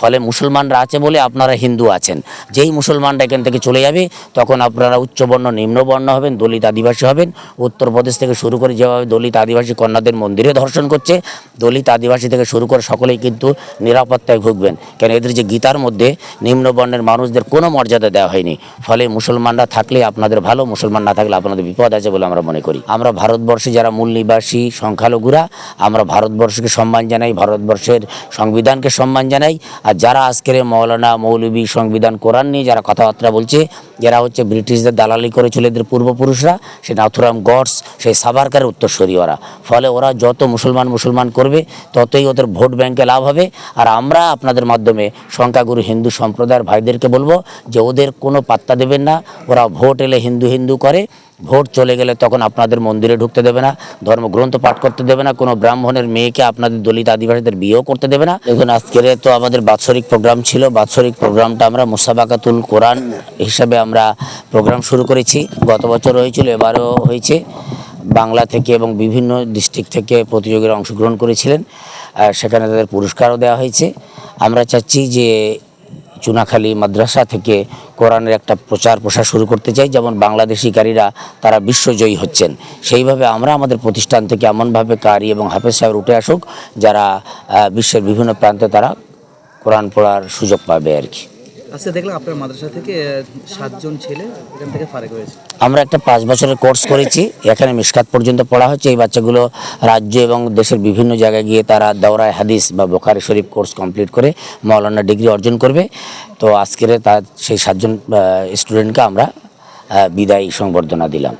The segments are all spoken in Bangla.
ফলে মুসলমানরা আছে বলে আপনারা হিন্দু আছেন। যেই মুসলমানরা এখান থেকে চলে যাবে তখন আপনারা উচ্চবর্ণ নিম্নবর্ণ হবেন, দলিত আদিবাসী হবেন। উত্তরপ্রদেশ থেকে শুরু করে যেভাবে দলিত আদিবাসী কন্যাদের মন্দিরে ধর্ষণ করছে, দলিত আদিবাসী থেকে শুরু করে সকলেই কিন্তু নিরাপত্তায় ভুগবেন। কেন এদের যে গীতার মধ্যে নিম্নবর্ণের মানুষদের কোনো মর্যাদা দেওয়া হয়নি। ফলে মুসলমানরা থাকলে আপনাদের ভালো, মুসলমান না থাকলে আপনাদের বিপদ আছে বলে আমরা মনে করি। আমরা ভারতবর্ষে যারা মূল নিবাসী সংখ্যালঘুরা, আমরা ভারতবর্ষকে সম্মান জানাই, ভারতবর্ষের সংবিধানকে সম্মান জানাই। আর যারা আজকের মৌলানা মৌলবী সংবিধান কোরআন নিয়ে যারা কথাবার্তা বলছে, যারা হচ্ছে ব্রিটিশদের দালালি করেছিল এদের পূর্বপুরুষরা, সে নাথুরাম গডস, সেই সাভারকারের উত্তরসূরি ওরা। ফলে ওরা যত মুসলমান করবে ততই ওদের ভোট ব্যাংকে লাভ হবে। আর আমরা আপনাদের মাধ্যমে সংখ্যাগুরু হিন্দু সম্প্রদায়ের ভাইদেরকে বলবো যে ওদের কোনো পাত্তা দেবেন না। ওরা ভোট এলে হিন্দু করে, ভোট চলে গেলে তখন আপনাদের মন্দিরে ঢুকতে দেবে না, ধর্মগ্রন্থ পাঠ করতে দেবে না, কোনো ব্রাহ্মণের মেয়েকে আপনাদের দলিত আদিবাসীদের বিয়েও করতে দেবে না। দেখুন, আজকের তো আমাদের বাৎসরিক প্রোগ্রাম ছিল। বাৎসরিক প্রোগ্রামটা আমরা মুসাবাকাতুল কোরআন হিসাবে আমরা প্রোগ্রাম শুরু করেছি। গত বছর হয়েছিল, এবারও হয়েছে। বাংলা থেকে এবং বিভিন্ন ডিস্ট্রিক্ট থেকে প্রতিযোগীরা অংশগ্রহণ করেছিলেন, সেখানে তাদের পুরস্কারও দেওয়া হয়েছে। আমরা চাচ্ছি যে চুনাখালী মাদ্রাসা থেকে কোরআনের একটা প্রচার প্রসার শুরু করতে চাই। যেমন বাংলাদেশি কারীরা তারা বিশ্বজয়ী হচ্ছেন, সেইভাবে আমরা আমাদের প্রতিষ্ঠান থেকে এমনভাবে কারি এবং হাফেজ সাহেব উঠে আসুক যারা বিশ্বের বিভিন্ন প্রান্তে তারা কোরআন পড়ার সুযোগ পাবে আর কি। আচ্ছা, দেখলাম আপনার মাদ্রাসা থেকে 7 জন ছেলে এখান থেকে ফারেক হয়েছে। আমরা একটা 5 বছরের কোর্স করেছি, এখানে মিশকাত পর্যন্ত পড়া হচ্ছে। এই বাচ্চাগুলো রাজ্য এবং দেশের বিভিন্ন জায়গায় গিয়ে তারা দাওরায়ে হাদিস বা বুখারী শরীফ কোর্স কমপ্লিট করে মাওলানা ডিগ্রি অর্জন করবে। তো আজকের তার সেই 7 জন স্টুডেন্টকে আমরা বিদায়ী সংবর্ধনা দিলাম।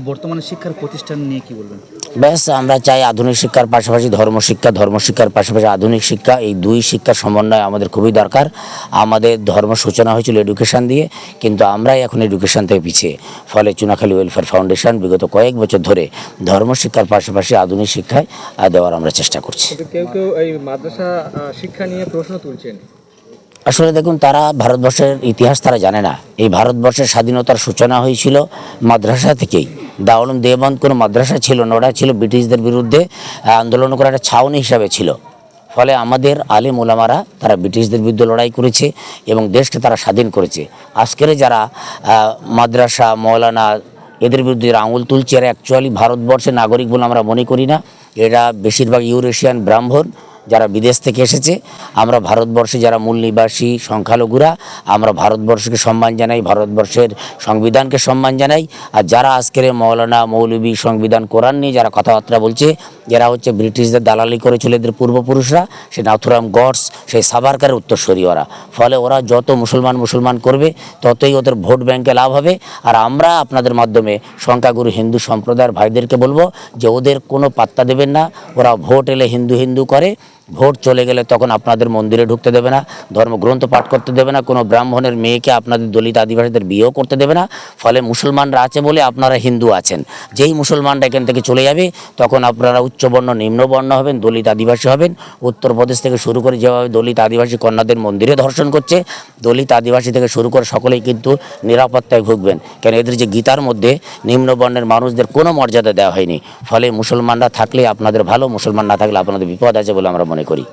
বর্তমানে শিক্ষার প্রতিষ্ঠান নিয়ে কি বলবেন? ব্যাস, আমরা চাই আধুনিক শিক্ষার পাশাপাশি ধর্মশিক্ষার পাশাপাশি আধুনিক শিক্ষা, এই দুই শিক্ষার সমন্বয় আমাদের খুবই দরকার। আমাদের ধর্ম সূচনা হয়েছিল এডুকেশন দিয়ে, কিন্তু আমরাই এখন এডুকেশন থেকে পিছিয়ে। ফলে চুনাখালী ওয়েলফেয়ার ফাউন্ডেশন বিগত কয়েক বছর ধরে ধর্মশিক্ষার পাশাপাশি আধুনিক শিক্ষায় দেওয়ার আমরা চেষ্টা করছি। কেউ এই মাদ্রাসা শিক্ষা নিয়ে প্রশ্ন তুলছেন। আসলে দেখুন, তারা ভারতবর্ষের ইতিহাস তারা জানে না। এই ভারতবর্ষের স্বাধীনতার সূচনা হয়েছিল মাদ্রাসা থেকেই। দারুল দেওবন্দ কোনো মাদ্রাসা ছিল না, ওটা ছিল ব্রিটিশদের বিরুদ্ধে আন্দোলন করার একটা ছাউনি হিসাবে ছিল। ফলে আমাদের আলেম ওলামারা তারা ব্রিটিশদের বিরুদ্ধে লড়াই করেছে এবং দেশকে তারা স্বাধীন করেছে। আজকের যারা মাদ্রাসা মৌলানা এদের বিরুদ্ধে যারা আঙুল তুলছে, এরা অ্যাকচুয়ালি ভারতবর্ষের নাগরিক বলে আমরা মনে করি না। এরা বেশিরভাগ ইউরেশিয়ান ব্রাহ্মণ যারা বিদেশ থেকে এসেছে। আমরা ভারতবর্ষে যারা মূল নিবাসী সংখ্যালঘুরা, আমরা ভারতবর্ষকে সম্মান জানাই, ভারতবর্ষের সংবিধানকে সম্মান জানাই। আর যারা আজকের মৌলানা মৌলবী সংবিধান কোরআন নিয়ে যারা কথাবার্তা বলছে, যারা হচ্ছে ব্রিটিশদের দালালি করেছিল এদের পূর্বপুরুষরা, সে নাথুরাম গডস, সেই সাভারকারের উত্তরসূরি ওরা। ফলে ওরা যত মুসলমান করবে ততই ওদের ভোট ব্যাংকে লাভ হবে। আর আমরা আপনাদের মাধ্যমে সংখ্যাগুরু হিন্দু সম্প্রদায়ের ভাইদেরকে বলবো যে ওদের কোনো পাত্তা দেবেন না। ওরা ভোট এলে হিন্দু করে, ভোট চলে গেলে তখন আপনাদের মন্দিরে ঢুকতে দেবে না, ধর্মগ্রন্থ পাঠ করতে দেবে না, কোনো ব্রাহ্মণের মেয়েকে আপনাদের দলিত আদিবাসীদের বিয়েও করতে দেবে না। ফলে মুসলমানরা আছে বলে আপনারা হিন্দু আছেন। যেই মুসলমানরা এখান থেকে চলে যাবে তখন আপনারা উচ্চবর্ণ নিম্নবর্ণ হবেন, দলিত আদিবাসী হবেন। উত্তরপ্রদেশ থেকে শুরু করে যেভাবে দলিত আদিবাসী কন্যাদের মন্দিরে ধর্ষণ করছে, দলিত আদিবাসী থেকে শুরু করে সকলেই কিন্তু নিরাপত্তায় ভুগবেন। কেন এদের যে গীতার মধ্যে নিম্নবর্ণের মানুষদের কোনো মর্যাদা দেওয়া হয়নি। ফলে মুসলমানরা থাকলে আপনাদের ভালো, মুসলমান না থাকলে আপনাদের বিপদ আছে বলে আমরা মনে করি।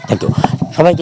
থ্যাংক ইউ সবাইকে।